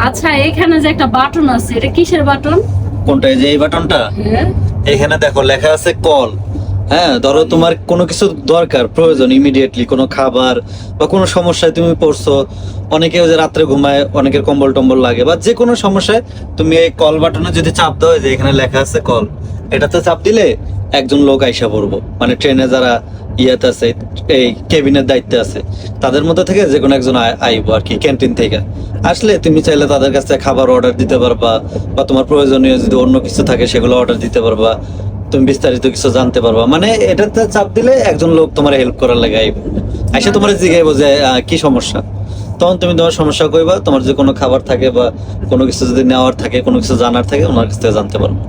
আচ্ছা এখানে যে একটা বাটন আছে, এটা কিসের বাটন? কোনটা? এই যে এই বাটনটা, হ্যাঁ এখানে দেখো লেখা আছে কল। হ্যাঁ, ধরো তোমার কোনো কিছু দরকার, প্রয়োজন, ইমিডিয়েটলি কোনো খাবার বা কোনো সমস্যায় তুমি পড়ছো, অনেকে ওই যে রাত্রে ঘুমায়, অনেকের কম্বল টম্বল লাগে, বা যে কোনো সমস্যায় তুমি এই কল বাটনে যদি চাপ দাও, যে এখানে লেখা আছে কল, এটাতে চাপ দিলে একজন লোক আইসা পড়বো। মানে ট্রেনে যারা ইয়াতে আছে, এই কেবিনের দায়িত্বে আছে, তাদের মধ্যে থেকে যে কোনো একজন আইবো আর কি, ক্যান্টিন থেকে আসলে তুমি চাইলে তাদের কাছ থেকে খাবার অর্ডার দিতে পারবা, বা তোমার প্রয়োজনীয় যদি অন্য কিছু থাকে সেগুলো অর্ডার দিতে পারবা, তুমি বিস্তারিত কিছু জানতে পারবা। মানে এটাতে চাপ দিলে একজন লোক তোমার হেল্প করার লাগে আইবো, আইসা তোমার জিজ্ঞাসা যে কি সমস্যা, তখন তুমি তোমার সমস্যা কইবা, তোমার যে কোনো খাবার থাকে বা কোনো কিছু যদি নেওয়ার থাকে, কোনো কিছু জানার থাকে, ওনার কাছ থেকে জানতে পারবো।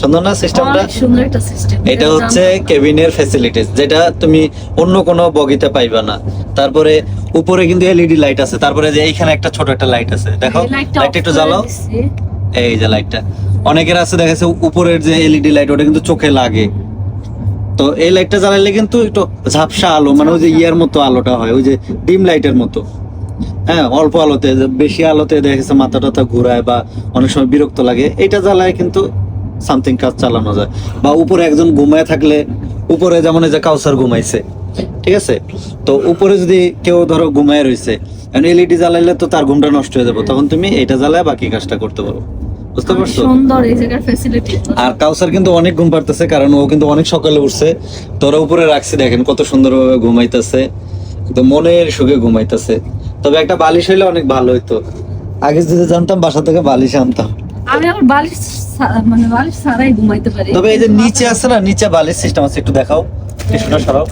সুন্দর না সিস্টেমটা? অনেক সুন্দর একটা সিস্টেম। এটা হচ্ছে কেবিনের ফ্যাসিলিটিস, যেটা তুমি অন্য কোনো বগিতে পাইবা না। তারপরে উপরে কিন্তু এলইডি লাইট আছে, তারপরে যে এইখানে একটা ছোট একটা লাইট আছে, দেখো লাইটটা একটু জ্বালাও। এই যে লাইটটা অনেকের আছে, দেখা যাচ্ছে উপরের যে এলইডি লাইট, ওটা কিন্তু চোখে লাগে। তো এই লাইটটা জ্বালাইলে কিন্তু একটু ঝাপসা আলো, মানে ওই যে ইয়ার মতো আলোটা হয়, ওই যে ডিম লাইটের মতো। হ্যাঁ, অল্প আলোতে, বেশি আলোতে দেখা যাচ্ছে মাথা টাথা ঘুরায় বা অনেক সময় বিরক্ত লাগে। এটা জ্বালায় কিন্তু সামথিং কাজ চালানো যায়। বা উপরে একজন ঘুমায় থাকলে, উপরে যেমন এই যে কাউসার ঘুমাইছে, ঠিক আছে, তো উপরে যদি কেউ ধরো ঘুমায় রয়েছে, এলইডি জ্বালাইলে তো তার ঘুমটা নষ্ট হয়ে যাবে, তখন তুমি এটা জ্বালায় বাকি কাজটা করতে পারো। বুঝতে পারছো? সুন্দর এই জায়গার ফ্যাসিলিটি। আর কাউসার কিন্তু অনেক ঘুম পারতেছে, কারণ ও কিন্তু অনেক সকালে উঠছে। তোরা উপরে রাখছি, দেখেন কত সুন্দরভাবে ঘুমাইতেছে, তো মনের সুখে ঘুমাইতেছে। তবে একটা বালিশ হইলে অনেক ভালো হইতো, আগে যদি জানতাম বাসা থেকে বালিশ আনতাম। আমি আবার বালিশ মানে বালিশ ছাড়াই ঘুমাইতে পারি। তবে এই যে নিচে আছে না, নিচে বালিশ সিস্টেম আছে, একটু দেখাও, টিস্যুটা সরাও।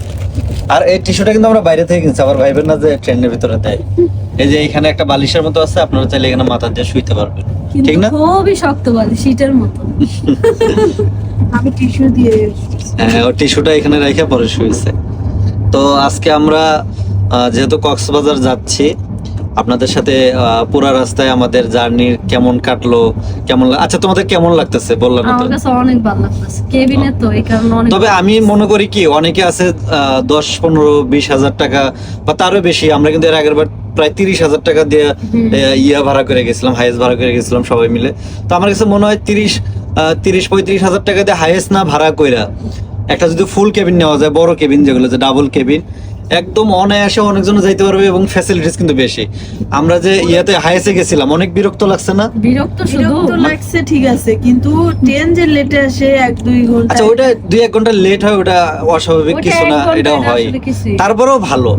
আর এই টিস্যুটা কিন্তু আমরা বাইরে থেকে কিনছি, আবার ভাইবেন না যে ট্রেনের ভিতরে দেয়। এই যে এখানে একটা বালিশের মতো আছে, আপনারা চাইলে এখানে মাথা দিয়ে শুইতে পারবেন, ঠিক না? খুবই শক্ত বালিশ, শীতের মতো। আমি টিস্যু দিয়ে হ্যাঁ, ও টিস্যুটা এখানে রেখে পরে শুয়েছে। তো আজকে আমরা যেহেতু কক্সবাজার যাচ্ছি, আপনাদের সাথে পুরা রাস্তায় আমাদের জার্নি কেমন কাটলো, আচ্ছা তোমাদের কেমন লাগতেছে বললাম না তো? আমার কাছে অনেক ভালো লাগতেছে, কেবিনে তো এই কারণে অনেক। তবে আমি মনে করি কি, অনেকে আছে 10, 15, 20 হাজার টাকা বা তারও বেশি। আমরা কিন্তু এর আগের বার প্রায় 30,000 টাকা দিয়ে ইয়া ভাড়া করে গেছিলাম, হাইয়েস্ট ভাড়া করে গেছিলাম সবাই মিলে। তো আমার কাছে মনে হয় 30-35 হাজার টাকা দিয়ে হাইয়েস্ট না ভাড়া কইরা একটা যদি ফুল কেবিন নেওয়া যায়, বড় কেবিন যেগুলো, যে ডাবল কেবিন, একদম অনায়াসে অনেকজন যাইতে পারবে, এবং ফ্যাসিলিটিস কিন্তু বেশি। আমরা যে ইয়াতে হাইয়েস্টে গেছিলাম, অনেক বিরক্ত লাগছে না? বিরক্ত লাগছে, ঠিক আছে, কিন্তু ট্রেন যে লেটে আসে 1-2 ঘন্টা। আচ্ছা, ওটা 2-1 ঘন্টা লেট হয়, ওটা অস্বাভাবিক কিছু না, এটাও হয়। তারপরেও ভালো।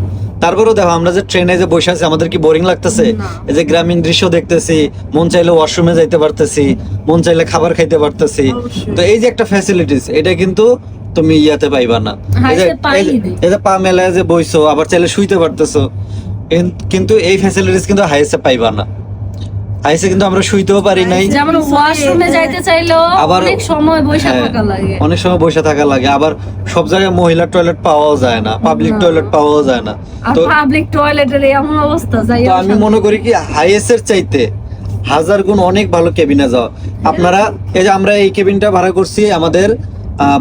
তারপরেও দেখো, আমরা যে ট্রেনে যে বসে আছি, আমাদের কি বোরিং লাগতেছে? এই যে গ্রামীণ দৃশ্য দেখতেছি, মন চাইলে ওয়াশরুমে যাইতে পারতেছি, মন চাইলে খাবার খাইতে পারতেছি। তো এই যে একটা ফ্যাসিলিটিস, এটা কিন্তু তুমি ইয়াতে পাইবা না। এই যে পা মেলায় যে বইছো, আবার চাইলে শুইতে পারতেছো, কিন্তু এই ফ্যাসিলিটিস কিন্তু হাইসে পাইবা না। হাইসে কিন্তু আমরা শুইতেও পারি নাই, যেমন ওয়াশরুমে যাইতে চাইলেও অনেক সময় বসে থাকা লাগে, অনেক সময় বসে থাকা লাগে। আবার সব জায়গায় মহিলা টয়লেট পাওয়াও যায় না, পাবলিক টয়লেট পাওয়াও যায় না। তো পাবলিক টয়লেটের এমন অবস্থা, যাই তো আমি মনে করি কি, হাইয়েস্টের চাইতে 1000 গুণ অনেক ভালো কেবিনে যাও আপনারা। এই যে আমরা এই কেবিনটা ভাড়া করছি, আমাদের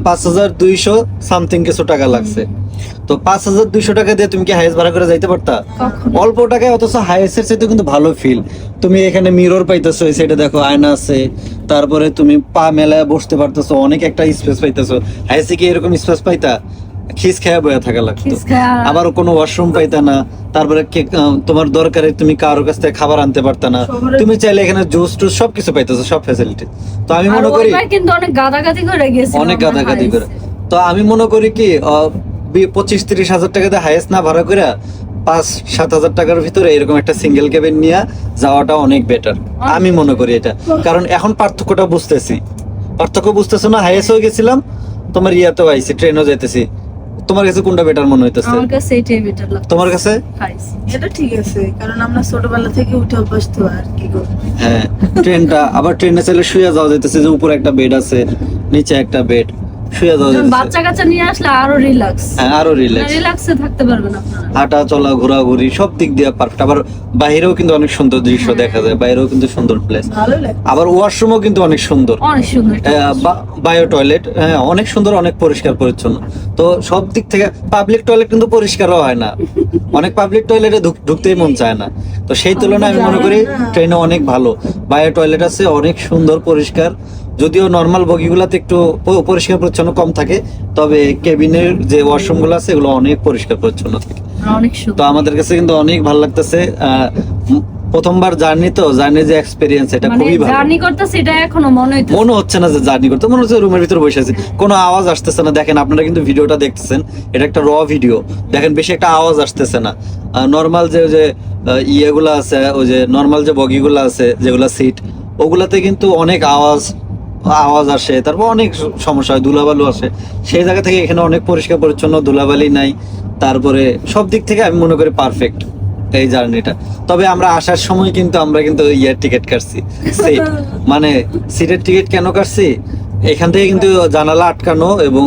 5200 সামথিং কিছু টাকা লাগছে। তো 5200 টাকা দিয়ে তুমি কি হাইয়েস্ট ভাড়া করে যাইতে পারতা? অল্প টাকায়, অথচ হাইয়েস্টের চাইতে কিন্তু ভালো ফিল। তুমি এখানে মিরর পাইতেছো, এই সাইডে দেখো আয়না আছে, তারপরে তুমি পা মেলায় বসতে পারতেছো, অনেক একটা স্পেস পাইতেছো। হাইয়েস্টে কি এরকম স্পেস পাইতা? খিস খায়া বয়া থাকা লাগতো, আবার কোনো ওয়াশরুম পাইতা না। তারপরে তোমার দরকারে তুমি কারোর কাছ থেকে খাবার আনতে পারতা না, তুমি চাইলে এখানে জুস টুস সবকিছু পাইতেছো, সব ফ্যাসিলিটি। তো আমি মনে করি কিন্তু অনেক গাদাগাদি করে গেছে, অনেক গাদাগাদি করে। তো আমি মনে করি কি, 25-30 হাজার টাকা দিয়ে হাইয়েস্ট না ভাড়া করে 5-7 হাজার টাকার ভিতরে এরকম একটা সিঙ্গেল কেবিন নিয়ে যাওয়াটা অনেক বেটার, আমি মনে করি এটা। কারণ এখন পার্থক্যটা বুঝতেছি, পার্থক্য বুঝতেছো না? হাইয়েস্টও গেছিলাম, তোমার ইয়াতেও আইছি, ট্রেনও যাইতেছি। তোমার কাছে কোনটা বেটার মনে হইতেছে? আমার কাছে এটাই বেটার লাগছে। তোমার কাছে? এটা ঠিক আছে, কারণ আমরা ছোটবেলা থেকে উঠে অভ্যাস তো, আর কি করব। হ্যাঁ, ট্রেনটা আবার ট্রেনে চাইলে শুয়ে যাওয়া যাইতেছে, যে উপরে একটা বেড আছে, নিচে একটা বেড, শুয়ে যাওয়া যখন যেতেছে। বাচ্চা কাচ্চা নিয়ে আসলে আরো রিল্যাক্স, হ্যাঁ, আরো রিল্যাক্স, রিল্যাক্সে থাকতে পারবেন আপনারা। হাঁটা চলা ঘোরাঘুরি সব দিক দিয়ে পারফেক্ট। আবার বাইরেও কিন্তু অনেক সুন্দর দৃশ্য দেখা যায়, বাইরেও কিন্তু সুন্দর প্লেস। ভালো লাগে। আবার ওয়াশরুমও কিন্তু অনেক সুন্দর, অনেক সুন্দর। বায়ো টয়লেট, হ্যাঁ অনেক সুন্দর, অনেক পরিষ্কার পরিচ্ছন্ন। তো সব দিক থেকে পাবলিক টয়লেট কিন্তু পরিষ্কারও হয় না, অনেক পাবলিক টয়লেটে ঢুকতেই মন চায় না। তো সেই তুলনায় আমি মনে করি ট্রেনে অনেক ভালো বায়ো টয়লেট আছে, অনেক সুন্দর পরিষ্কার। যদিও নর্মাল বগিগুলোতে একটু পরিষ্কার পরিচ্ছন্ন কম থাকে, তবে কেবিনের যে ওয়াশরুম গুলো আছে এগুলো অনেক পরিষ্কার পরিচ্ছন্ন থাকে। অনেক তো সুন্দর। আমাদের কাছে কিন্তু অনেক ভালো লাগতেছে। প্রথমবার জার্নি, তো জার্নির যে এক্সপিরিয়েন্স এটা মানে খুবই ভালো। জার্নি করতেছি এটা এখনো মনে হইতেছে। মনে হচ্ছে না যে জার্নি করতে, মনে হচ্ছে রুমের ভিতরে বসে আছি, কোনো আওয়াজ আসতেছে না। দেখেন আপনারা কিন্তু ভিডিওটা দেখতেছেন, এটা একটা র ভিডিও, দেখেন বেশি একটা আওয়াজ আসতেছে না। নর্মাল যে ইয়েগুলো আছে, ওই যে নর্মাল যে বগিগুলো আছে যেগুলো সিট, ওগুলাতে কিন্তু অনেক আওয়াজ আসে, তারপর অনেক সমস্যা হয়, ধুলাবালু আসে। সেই জায়গা থেকে এখানে অনেক পরিষ্কার পরিচ্ছন্ন, ধুলাবালি নাই। তারপরে সব দিক থেকে আমি মনে করি পারফেক্ট এই জার্নিটা। তবে আমরা আসার সময় কিন্তু আমরা ইয়ার টিকিট কাটছি, সিট মানে সিটের টিকিট কেন কাটছি, এখান থেকে কিন্তু জানালা আটকানো এবং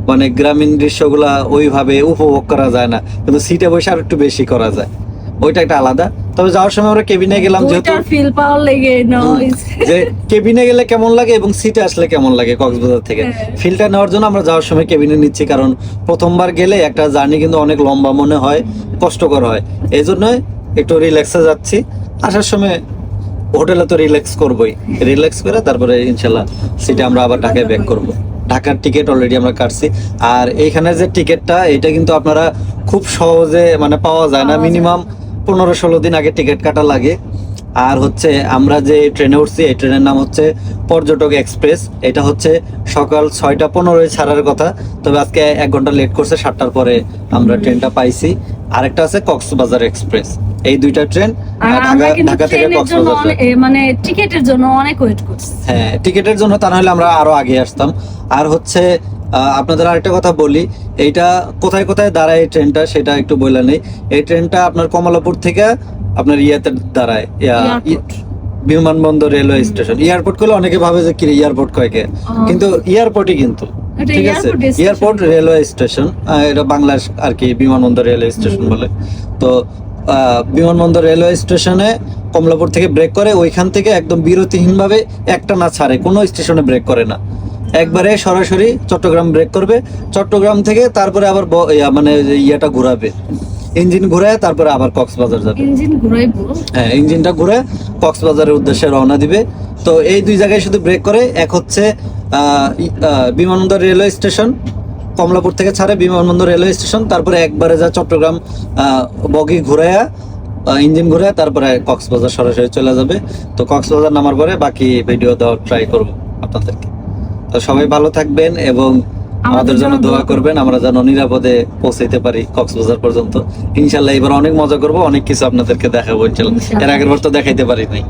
মানে গ্রামীণ দৃশ্যগুলা ওইভাবে উপভোগ করা যায় না, কিন্তু সিটে বসে আর একটু বেশি করা যায়, ওইটা একটা আলাদা। তবে যাওয়ার সময় আমরা কেবিনে গেলাম, যেহেতু দুইটার ফিল পাওয়ার লেগে নয়েজ। যে কেবিনে গেলে কেমন লাগে এবং সিটে আসলে কেমন লাগে কক্সবাজার থেকে, ফিলটা নেওয়ার জন্য আমরা যাওয়ার সময় কেবিনে নিচ্ছি। কারণ প্রথমবার গেলে একটা জার্নি কিন্তু অনেক লম্বা মনে হয়, কষ্টকর হয়, এই জন্য একটু রিল্যাক্সে যাচ্ছি। আসার সময় হোটেলে তো রিল্যাক্স করবোই, রিল্যাক্স করে তারপরে ইনশাল্লাহ সিটে আমরা আবার ঢাকায় ব্যাক করব। ঢাকার টিকিট অলরেডি আমরা কাটছি। আর এইখানে যে টিকিটটা, এটা কিন্তু আপনারা খুব সহজে মানে পাওয়া যায় না, মিনিমাম 15-16 দিন আগে টিকিট কাটা লাগে। আর হচ্ছে আমরা যে ট্রেনে উঠছি, এই ট্রেনের নাম হচ্ছে পর্যটক এক্সপ্রেস। এটা হচ্ছে সকাল 6:15 ছাড়ার কথা, তবে আজকে 1 ঘন্টা লেট করছে, 7টার পরে আমরা ট্রেনটা পাইছি। আরেকটা আছে কক্সবাজার এক্সপ্রেস, এই দুইটা ট্রেন আর আমরা কিন্তু ঢাকা থেকে ট্রেনের জন্য কক্সবাজার যায়। মানে টিকেটের জন্য অনেক ওয়েট করছি। হ্যাঁ, টিকেটের জন্য, তা নাহলে আমরা আরো আগে আসতাম। আর হচ্ছে আপনাদের আরেকটা কথা বলি, এইটা কোথায় কোথায় দাঁড়ায় এই ট্রেনটা সেটা একটু বলে নেই। এই ট্রেনটা আপনার কমলাপুর থেকে আপনার ইয়াতে দাঁড়ায়, এয়ারপোর্ট। বিমানবন্দর রেলওয়ে স্টেশন। এয়ারপোর্ট করলে অনেকে ভাবে যে কি এয়ারপোর্ট কয়কে, কিন্তু এয়ারপোর্টই কিন্তু, এটা ঠিক আছে, airport station. Airport railway station, এটা বাংলাদেশ আর কি বিমানবন্দর রেলওয়ে স্টেশন বলে। তো বিমানবন্দর রেলওয়ে স্টেশনে কমলাপুর থেকে ব্রেক করে, ওইখান থেকে একদম বিরতিহীন ভাবে একটা না ছাড়ে, কোনো স্টেশনে ব্রেক করে না, একবারে সরাসরি চট্টগ্রাম ব্রেক করবে। চট্টগ্রাম থেকে তারপরে আবার মানে ইয়েটা ঘোরাবে, ইঞ্জিন ঘুরে তারপরে আবার কক্সবাজার যাবে। ইঞ্জিন ঘুরাইবো। হ্যাঁ, ইঞ্জিনটা ঘুরে কক্সবাজারের উদ্দেশ্যে রওনা দিবে। তো এই দুই জায়গায় শুধু ব্রেক করে, এক হচ্ছে বিমানবন্দর রেলওয়ে স্টেশন, কমলাপুর থেকে ছাড়ে বিমানবন্দর রেলওয়ে স্টেশন, তারপরে একবারে যা চট্টগ্রাম বগি ঘুরাইয়া ইঞ্জিন ঘুরে তারপরে কক্সবাজার সরাসরি চলে যাবে। তো কক্সবাজার নামার পরে বাকি ভিডিও দেওয়ার ট্রাই করবো আপনাদেরকে। তো সবাই ভালো থাকবেন এবং আমাদের জন্য দোয়া করবেন, আমরা যেন নিরাপদে পৌঁছাইতে পারি কক্সবাজার পর্যন্ত। ইনশাল্লাহ এবার অনেক মজা করবো, অনেক কিছু আপনাদেরকে দেখাবো ইনশাল্লাহ, এর আগের বার তো দেখাইতে পারি নাই।